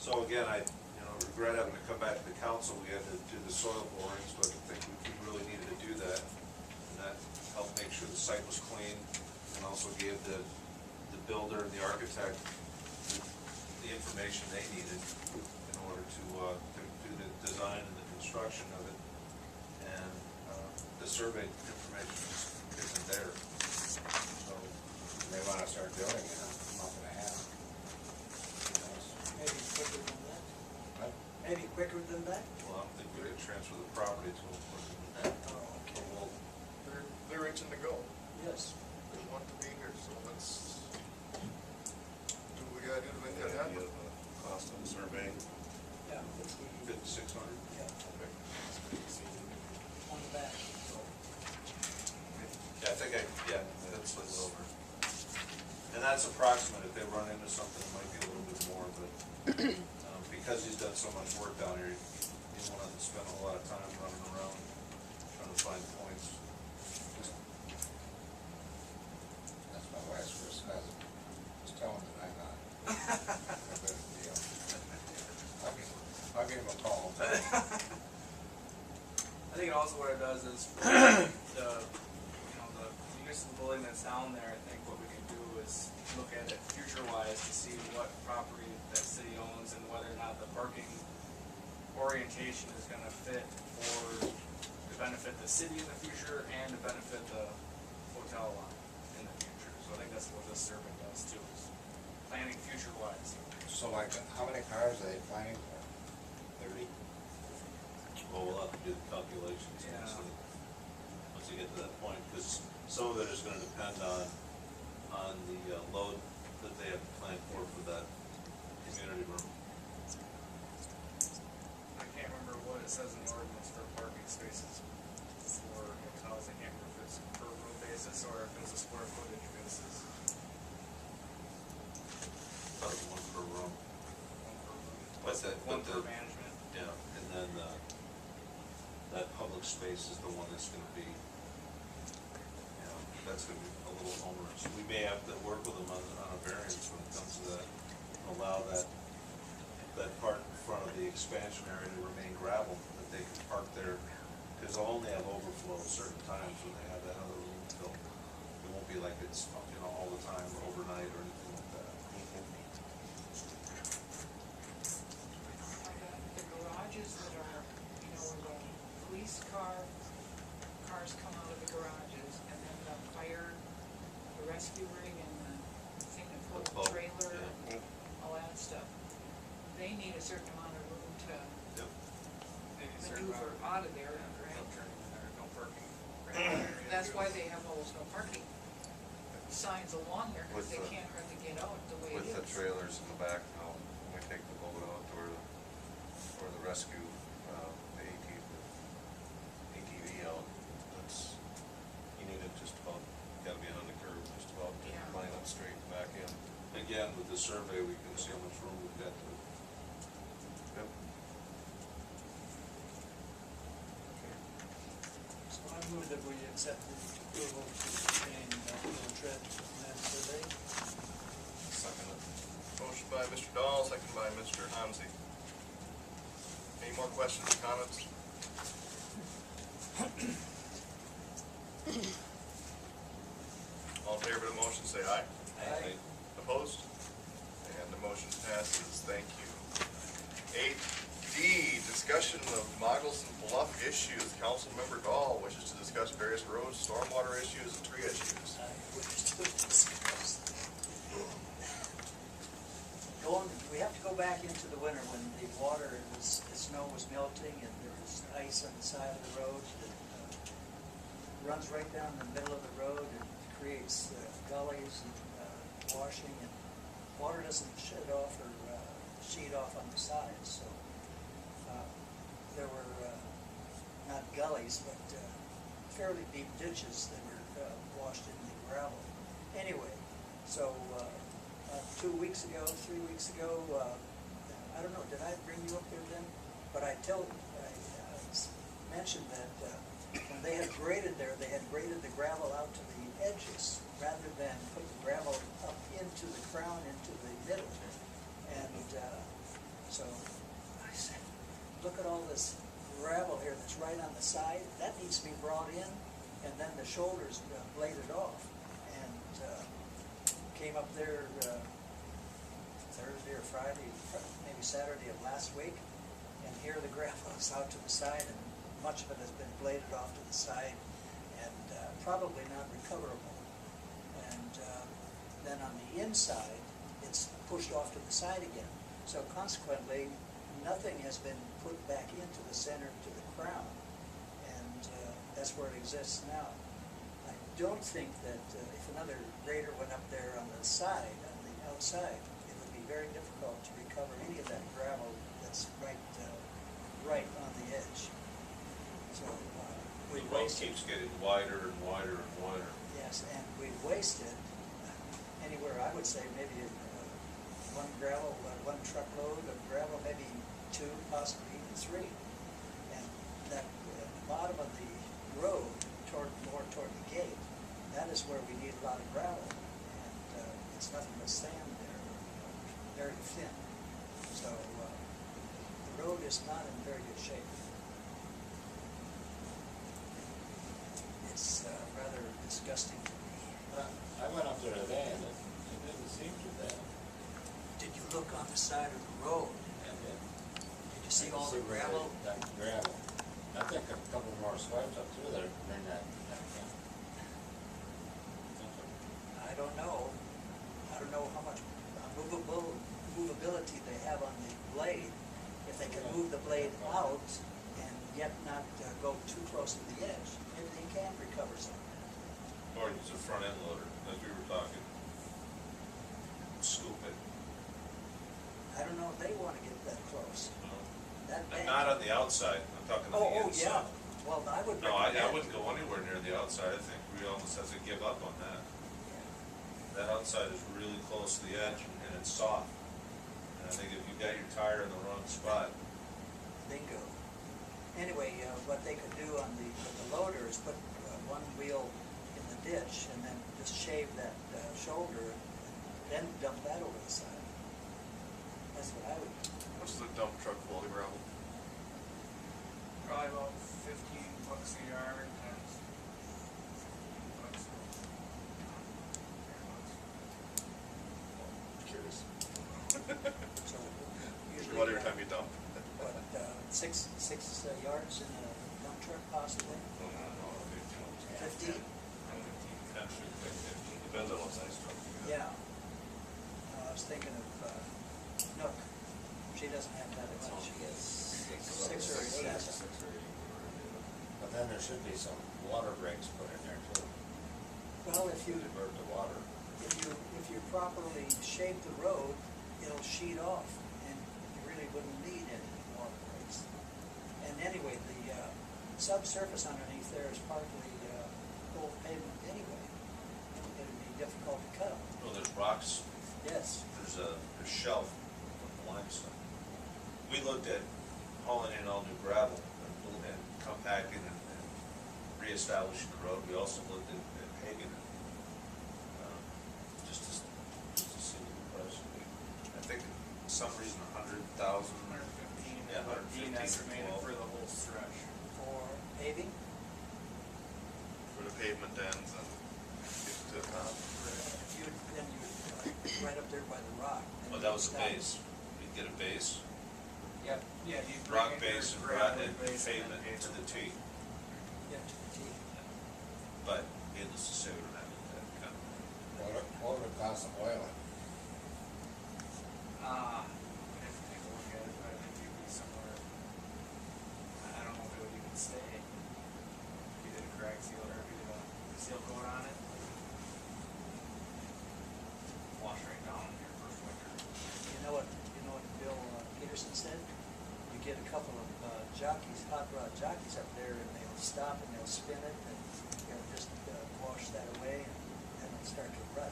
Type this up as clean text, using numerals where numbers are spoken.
So again, I regret having to come back to the council. We had to do the soil borings, but I think we really needed to do that. And that helped make sure the site was clean, and also gave the builder and the architect the information they needed in order to do the design and the construction of it. And the survey information isn't there. So They want to start building in a month and a half. Maybe quicker than that? What? Maybe quicker than that? well, I don't think we could transfer the property to them. Oh, okay. Well, They're itching to go. Yes. They want to be here, so let's do what we gotta do to make that The happen. cost of the survey. Yeah. 5,600. Yeah, Okay. on the back. Yeah, I think that's what's over. And that's approximate. If they run into something, it might be a little bit more, but because he's done so much work down here, he won't have to spend a whole lot of time running around trying to find points. That's my wife's first cousin. Just tell him that I'm not. A good deal. I'll give him a call. I think also what it does is the municipal building that's down there, I think what we can do is look at it future-wise to see what property that city owns and whether or not the parking orientation is gonna fit for to benefit the city in the future and to benefit the hotel line in the future. So I think that's what this survey does too, is planning future-wise. So like, how many cars are they planning for? 30? Well, we'll have to do the calculations Yeah. once you get to that point, because some of it is gonna depend on the load that they have planned for that community room. I can't remember what it says in the ordinance for parking spaces for hotels. I can't remember if it's per room basis or if it's a square footage basis. About one per room. One per room. But that- One but per the- management. Yeah, and then that public space is the one that's gonna be, that's gonna be a little onerous. We may have to work with them on a variance when it comes to that, allow that part in front of the expansion area to remain gravel, that they can park there, because they'll only have overflow certain times when they have that other room filled. It won't be like it's, all the time or overnight or anything like that. The garages that are, where the police cars come out of the garages, and then the fire, the rescue rig and the thing that The pulls boat, the trailer yeah. and all that stuff. They need a certain amount of room to Yep. Maybe a certain maneuver amount out of there, no right? turning there, no parking. That's why they have all those no parking signs along there, because With they the- can't hardly get out the way it With is. the trailers in the back now, when we take the boat out or the rescue, the ATV out, that's, you need it just about, gotta be on the curb, just about Yeah. line up straight and back in. Again, with the survey, we can see how much room we've got to. Yep. So I move that we accept the approval to obtain Bill Trent land survey. Second it. Motion by Mr. Dahl, second by Mr. Hansi. Any more questions or comments? All in favor of the motion, say aye. Aye. Opposed? And the motion passes, thank you. 8D, discussion of Moggleson Bluff issues. Councilmember Dahl wishes to discuss various roads, stormwater issues, and tree issues. I wish to discuss. We have to go back into the winter when the snow was melting and there was ice on the side of the road that runs right down the middle of the road and creates gullies and washing, and water doesn't shed off or sheet off on the sides, so there were not gullies, but fairly deep ditches that were washed in the gravel. Anyway, so 2 weeks ago, 3 weeks ago, I don't know, did I bring you up there then? But I mentioned that when they had graded there, they had graded the gravel out to the edges rather than put the gravel up into the crown, into the middle. And so look at all this gravel here that's right on the side, that needs to be brought in, and then the shoulders bladed off. And came up there Thursday or Friday, maybe Saturday of last week, and here the gravel is out to the side, and much of it has been bladed off to the side, and probably not recoverable. And then on the inside, it's pushed off to the side again. So consequently, nothing has been put back into the center to the crown, and that's where it exists now. I don't think that if another grader went up there on the side, on the outside, it would be very difficult to recover any of that gravel that's right on the edge. So we The road wasted. keeps getting wider and wider and wider. Yes, and we've wasted anywhere, I would say, maybe one truckload of gravel, maybe two, possibly even three. And that, at the bottom of the road, more toward the gate, that is where we need a lot of gravel. And it's nothing but sand there, very thin. So the road is not in very good shape. It's rather disgusting to me. I went up there today and it didn't seem too bad. Did you look on the side of the road? And it, Did you see all the gravel? That gravel. I think a couple more swipes up through there to bring that back in. I don't know. I don't know how much movability they have on the blade. If they can move the blade out and yet not go too close to the edge, maybe they can recover some of that. Or use a front end loader, as we were talking. Scoop it. I don't know if they want to get that close. That And bank. not on the outside, I'm talking on the Oh, inside. yeah. Well, I would No, recommend. I wouldn't go anywhere near the outside, I think we almost have to give up on that. Yeah. That outside is really close to the edge and it's soft. And I think if you got your tire in the wrong spot, Bingo. Anyway, what they could do on with the loader is put one wheel in the ditch and then just shave that shoulder and then dump that over the side. That's what I would do. What's the dump truck full of gravel? Probably about $15 a yard times $15. Curious. So usually. About every time you dump. What, 6 yards in a dump truck possibly? 50? Depends on what size truck you got. Yeah. I was thinking of Nook. She doesn't have that much. She has 6 or 8. But then there should be some water breaks put in there too, Well, if to you divert the water. if you properly shape the road, it'll sheet off, and you really wouldn't need any water breaks. And anyway, the subsurface underneath there is partly old pavement anyway. It'd be difficult to cut. well, there's rocks, Yes. there's a shelf of limestone. We looked at hauling in all new gravel and compacting and reestablishing the road. We also looked at paving it, just to see what the price would be. I think for some reason 100,000. 115. Yeah, 115 or estimated 12. for the whole stretch. For paving? Where the pavement ends and gets to the top. Then you would, right up there by the rock. then Well, that was you'd a stop. base. We'd get a base, Yep. Yeah, you rock base and base pavement and to the T. Yeah, to the T. But needless to say, we don't have that kind of. What would it cost to oil it? We'd have to take a look at it, but I think it'd be somewhere, I don't know if it would even stay. If you did a crack seal or if you did a seal coat on it. Wash right down in your first winter. You know what Bill Peterson said? You get a couple of jockeys, hot rod jockeys up there, and they'll stop and they'll spin it, and they'll just wash that away, and then it'll start to rut.